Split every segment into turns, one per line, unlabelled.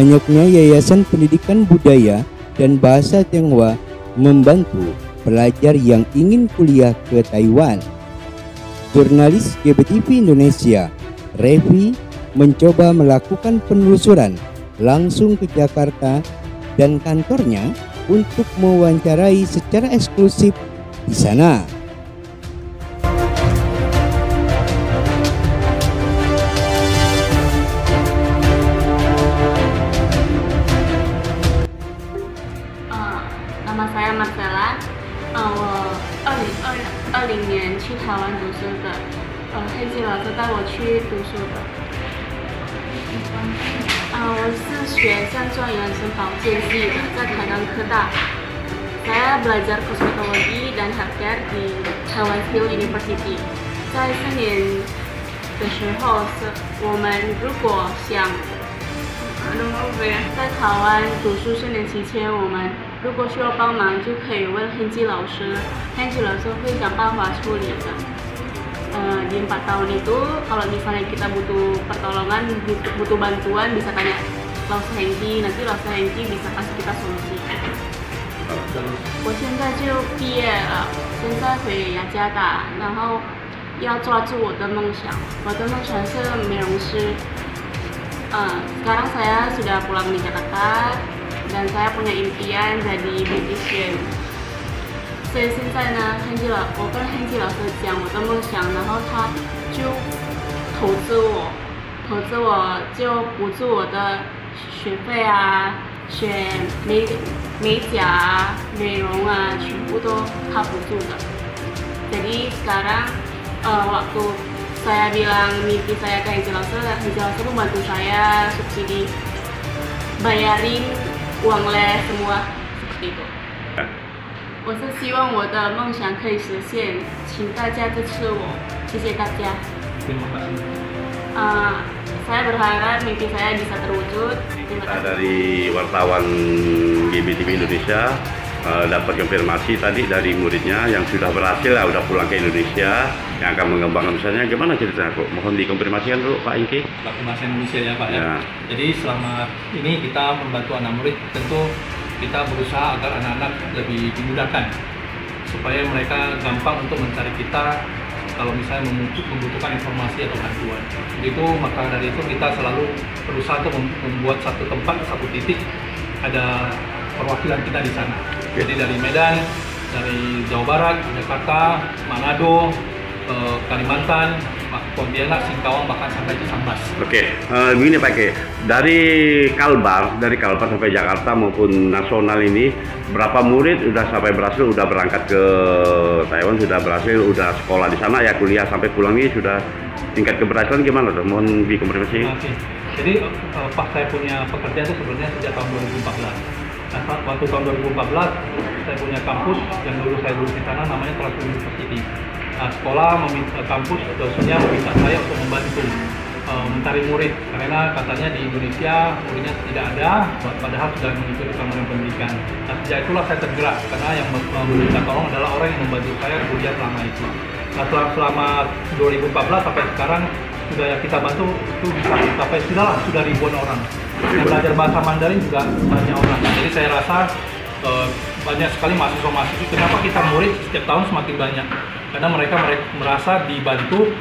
banyaknya yayasan pendidikan budaya dan bahasa Tionghoa membantu pelajar yang ingin kuliah ke Taiwan. Jurnalis GBTV Indonesia, Revi, mencoba melakukan penelusuran langsung ke Jakarta dan kantornya untuk mewawancarai secara eksklusif di sana.
Nama saya Marcella，我2020年去台湾读书的，黑吉老师带我去读书的。我是学象状原生保健系的，在台湾科大。Saya belajar kosmetologi dan healthcare di Taiwan Skill University。在4年的时候，我们如果想在台湾读书4年期间，我们如果需要帮忙，就可以问Henji老师，Henji老师会想办法处理的。Di 4 tahun itu, kalau misalnya kita butuh pertolongan, butuh bantuan, bisa tanya老师Henji， nanti老师Henji bisa kasih kita solusi。我现在就毕业了，现在回雅加达，然后要抓住我的梦想。我的梦想是美容师。Sekarang saya sudah pulang di Jakarta dan saya punya impian jadi beautician。所以现在呢，我跟Henji老师讲我的梦想，然后他就投资我就补助我的学费啊，学美甲啊、美容啊，全部都他补助的。Jadi sekarang waktu saya bilang mimpi saya ke Henji老师membantu saya subsidi bayarin uang les semua seperti itu。我是希望我的梦想可以实现，请大家支持我，谢谢大家。
Terima kasih.
Saya berharap mimpi saya bisa terwujud.
Dari wartawan GBTV Indonesia dapat konfirmasi tadi dari muridnya yang sudah berhasil, sudah pulang ke Indonesia, yang akan mengembangkan usahanya. Gimana ceritanya, Kok? Mohon dikonfirmasikan dulu, Pak Inki.
Pelaku bahasa Indonesia ya, Pak.
Ya.
Jadi selama ini kita membantu anak murid, tentu kita berusaha agar anak-anak lebih dimudahkan supaya mereka gampang untuk mencari kita kalau misalnya membutuhkan informasi atau bantuan. Itu maka dari itu kita selalu berusaha untuk membuat satu tempat, satu titik ada perwakilan kita di sana. Jadi dari Medan, dari Jawa Barat, Jakarta, Manado, Kalimantan, Pontianak, Singkawang, bahkan sampai ke Sambas.
Oke, begini Pak Ke, dari Kalbar sampai Jakarta maupun nasional ini, berapa murid udah sampai berhasil, udah berangkat ke Taiwan, sudah berhasil, udah sekolah di sana ya, kuliah sampai pulang ini sudah tingkat keberhasilan gimana tuh? Mohon dikonfirmasi.
Oke. Jadi pas saya punya pekerjaan itu sebenarnya sejak tahun 2014. Nah, waktu tahun 2014 saya punya kampus yang dulu saya lulus di sana, namanya Trust University. Nah, sekolah meminta kampus dosennya meminta saya untuk membantu mencari murid karena katanya di Indonesia muridnya tidak ada, padahal sudah mengikuti Kementerian Pendidikan. Nah, sejak itulah saya tergerak karena yang meminta tolong adalah orang yang membantu saya kuliah selama itu. Nah, selama 2014 sampai sekarang sudah yang kita bantu itu bisa sampai sudah ribuan orang. Yang belajar bahasa Mandarin juga banyak orang. Jadi saya rasa banyak sekali mahasiswa-mahasiswa. Kenapa kita murid setiap tahun semakin banyak? Karena mereka merasa dibantu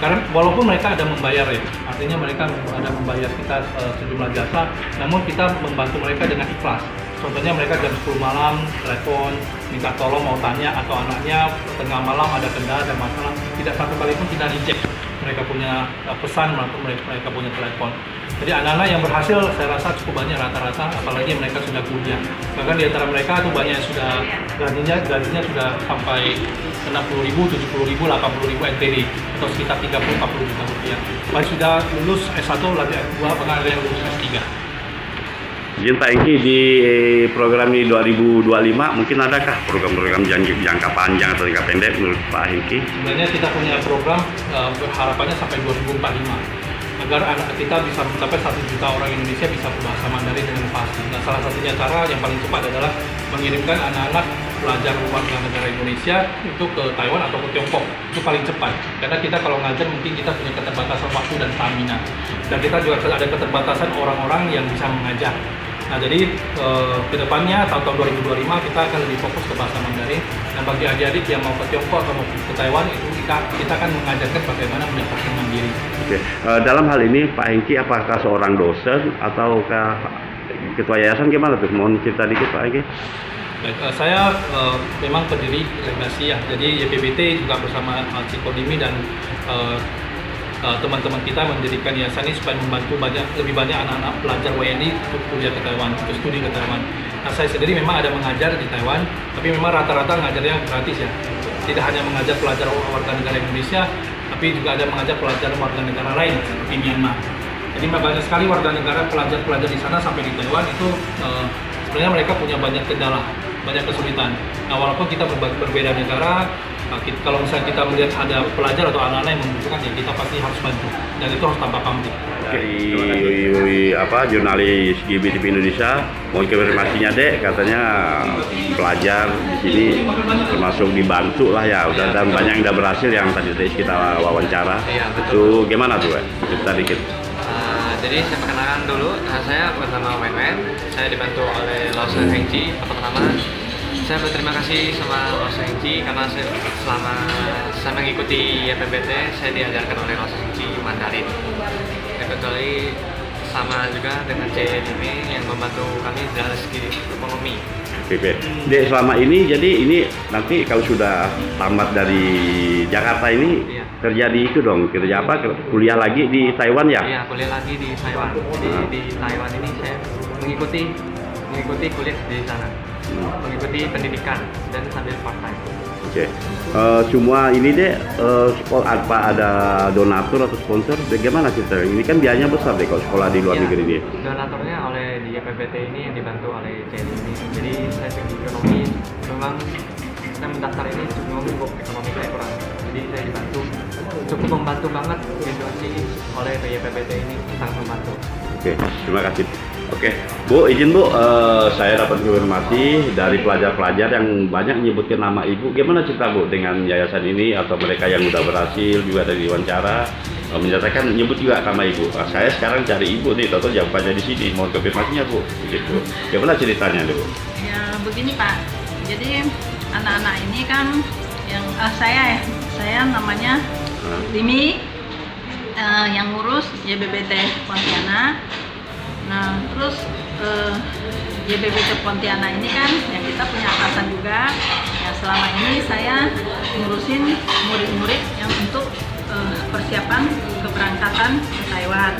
karena walaupun mereka ada membayar ya, artinya mereka ada membayar kita sejumlah jasa, namun kita membantu mereka dengan ikhlas. Contohnya mereka jam 10 malam telepon, minta tolong mau tanya, atau anaknya tengah malam ada kendala, ada masalah, tidak satu kali pun kita reject. Mereka punya pesan maupun mereka punya telepon. Jadi anak-anak yang berhasil saya rasa cukup banyak rata-rata, apalagi mereka sudah kuliah. Bahkan di antara mereka tuh banyak yang sudah gajinya sudah sampai 60.000, 70.000, 80.000 NTD atau sekitar 30-40 juta rupiah. Baik sudah lulus S1, lanjut S2, bahkan ada yang lulus S3.
Izin Pak Inki, di program ini 2025 mungkin adakah program-program jangka panjang atau jangka pendek menurut Pak Inki?
Sebenarnya kita punya program harapannya sampai 2045. agar anak kita bisa mencapai 1 juta orang Indonesia bisa berbahasa Mandarin dengan fasih. Nah, salah satunya cara yang paling cepat adalah mengirimkan anak-anak pelajar warga negara Indonesia itu ke Taiwan atau ke Tiongkok. Itu paling cepat, karena kita kalau ngajar mungkin kita punya keterbatasan waktu dan stamina, dan kita juga ada keterbatasan orang-orang yang bisa mengajar. Nah, jadi kedepannya tahun 2025 kita akan lebih fokus ke bahasa Mandarin, dan bagi adik-adik yang mau ke Tiongkok atau mau ke Taiwan itu kita akan mengajarkan bagaimana mendapatkan mandiri.
Oke. Dalam hal ini Pak Hengki apakah seorang dosen ataukah ketua yayasan, gimana tuh? Mohon cerita dikit Pak Hengki.
Baik, saya memang pendiri legasi ya, jadi YPBT juga bersama Cikodimi dan teman-teman kita mendirikan yayasan ini supaya membantu lebih banyak anak-anak pelajar WNI untuk kuliah ke Taiwan, untuk studi ke Taiwan. Nah, saya sendiri memang ada mengajar di Taiwan, tapi memang rata-rata ngajarnya gratis ya. Tidak hanya mengajar pelajar warga negara Indonesia, tapi juga ada mengajar pelajar warga negara lain seperti Myanmar. Jadi banyak sekali warga negara pelajar di sana sampai di Taiwan itu sebenarnya mereka punya banyak kendala, banyak kesulitan. Nah, walaupun kita berbeda negara, kalau misalnya kita melihat ada pelajar atau anak-anak yang membutuhkan, ya kita pasti harus bantu, dan itu harus tanpa pamrih.
Dari jurnalis GBTV Indonesia, mohon konfirmasinya Dek, katanya pelajar di sini termasuk dibantu lah ya, dan banyak yang udah berhasil yang tadi kita wawancara.
Iya, betul.
Itu gimana tuh, cerita dikit.
Jadi saya perkenalkan dulu, saya bernama Wen. Saya dibantu oleh Lause Hengji. Pertama, saya berterima kasih sama Lause Hengji karena selama saya mengikuti YPBT, saya diajarkan oleh Lause Hengji Mandarin. Kecuali sama juga dengan CDM yang membantu kami dari segi ekonomi.
Oke. Dek, selama ini jadi ini nanti kalau sudah tamat dari Jakarta ini,
iya,
kerja di itu dong, kerja apa? Kuliah lagi di Taiwan ya?
Iya, kuliah lagi di Taiwan. Jadi di Taiwan ini saya mengikuti kuliah di sana, mengikuti pendidikan dan sambil part time.
Oke. Semua ini deh sekolah apa ada donatur atau sponsor? Bagaimana ceritanya? Ini kan biayanya besar deh kalau sekolah di luar negeri dia.
Donaturnya oleh di YPBT ini yang dibantu oleh CDM. Jadi saya segi ekonomi memang saya mendaftar ini cukup ekonomi saya kurang. Jadi saya dibantu, cukup membantu banget situasi oleh YPBT ini, sangat membantu.
Oke, terima kasih. Oke, Bu, izin Bu, saya dapat informasi dari pelajar-pelajar yang banyak menyebutkan nama Ibu. Gimana cerita Bu dengan yayasan ini atau mereka yang udah berhasil juga dari wawancara menyatakan menyebut juga nama Ibu. Nah, saya sekarang cari Ibu nih, tahu jawabannya di sini. Mohon konfirmasinya Bu. Begitu. Gimana ceritanya Bu?
Ya begini Pak. Jadi anak-anak ini kan yang saya namanya Limi, yang ngurus YPBT Pontianak. Nah, terus YPBT Pontianak ini kan yang kita punya atasan juga. Ya, selama ini saya ngurusin murid-murid yang untuk persiapan keberangkatan ke Taiwan.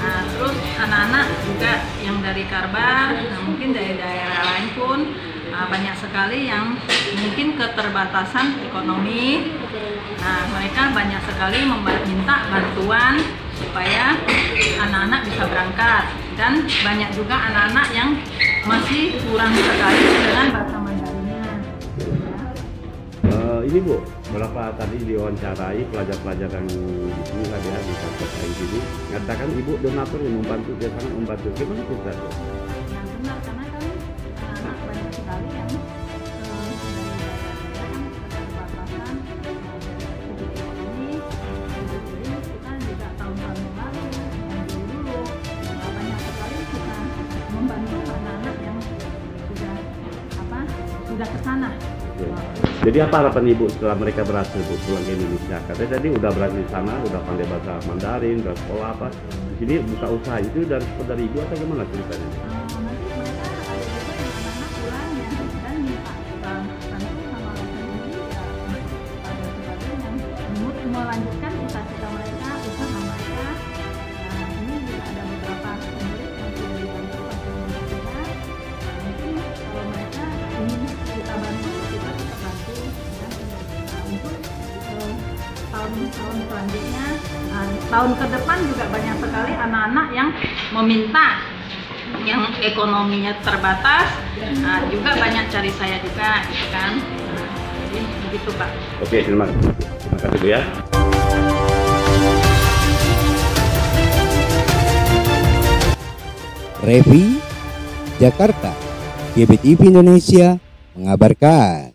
Nah, terus anak-anak juga yang dari Karbar, nah mungkin dari daerah lain pun banyak sekali yang mungkin keterbatasan ekonomi. Nah, mereka banyak sekali minta bantuan supaya anak-anak bisa berangkat, dan banyak juga anak-anak yang masih kurang sekali dengan bahasa Mandarinnya.
Ini Bu, berapa tadi diwawancarai pelajar-pelajar yang di sini tadi ya, di kantor saya di sini, mengatakan Ibu donatur yang membantu, dia sangat membantu. Gimana cerita Bu?
Yang benar, karena kan anak banyak sekali yang keterbatasan ekonomi. Jadi kita juga tahun-tahun yang lalu, yang dulu banyak sekali kita membantu anak-anak yang sudah ke sana.
Jadi apa harapan Ibu setelah mereka berhasil Bu pulang ke Indonesia? Katanya tadi udah berhasil di sana, udah pandai bahasa Mandarin, udah sekolah apa. Di sini buka usaha itu dari Ibu atau gimana ceritanya?
Nanti mereka ada juga yang anak-anak pulang ya, dan minta bantu sama ini ya, pada sebagainya yang melanjutkan cita-cita mereka, usaha mereka. Nah, ini juga ada beberapa murid yang sudah dibantu mereka. Mungkin kalau mereka ingin kita bantu, kita bantu ya. Nah, untuk tahun-tahun selanjutnya, tahun ke depan juga banyak sekali anak-anak yang meminta, yang ekonominya terbatas, juga banyak cari saya juga, gitu kan. Jadi begitu Pak.
Oke, terima kasih Bu ya.
Revi, Jakarta. GBTV Indonesia mengabarkan.